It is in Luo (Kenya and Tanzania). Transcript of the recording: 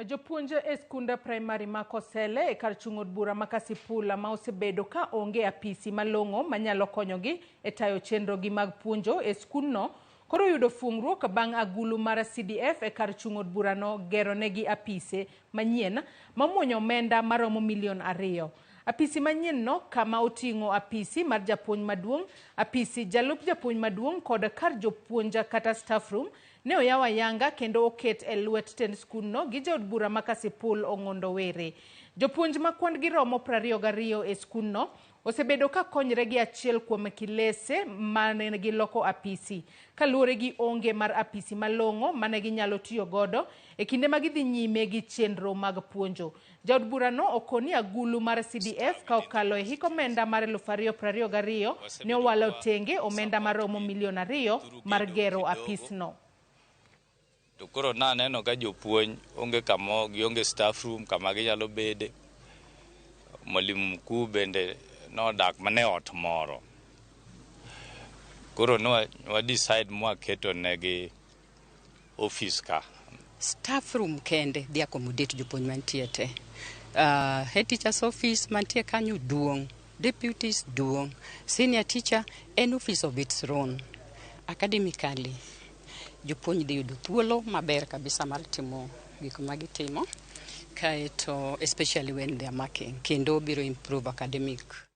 Jopuonje e skunda primary ma Kosele e kar chung'od bura ma Kasipula ma osebedo ka onge apisi malong'o manyalo konyogi e tayo chenrogi mag puonjo e skundno koro yudo fungruok bang' agulu mar CDF e kar chung'od burano gero negi apise manyien mamuonyo omenda maromo milion 2. Apisi manyien no kama oting'o apisi mar japuonj maduong', apisi jalup japuonj maduong' kod kar jopuonja kata staff room ne oyawa yanga kendo oket e lwet tend skundno gi jaod bura ma Kasipul Ong'ondo Were. Jopuonj ma kwandgi romo 22 e skundno osebedo ka konyre gi achiel kuom kilese mane giloko apisi kaluwore gi onge mar apisi malong'o mane ginyalo tiyo godo e kinde ma gidhi nyime gi chenro mag puonjo. Jaod burano okoni agulu mar CDF ka okalo e hik omenda mar 2022 ne owalo tenge omenda maromo milion 2 mar gero apisno. To koro naneno ka jopuonj onge kamo gionge staff room kama ginyalo bede. Mwalimu mkuu bende nodak mane ot moro. Koro no decide mwaketo negi office ka. Staff room kende di accommodate jopuonj mantie te. Head teacher's office mantie kanyo duong', deputies duong', senior teacher en office of its own. Academically jopuonj dhi yudo thuolo maber kabisa mar timo gik ma gitimo kaeto especially when they are marking kendo biro improve academic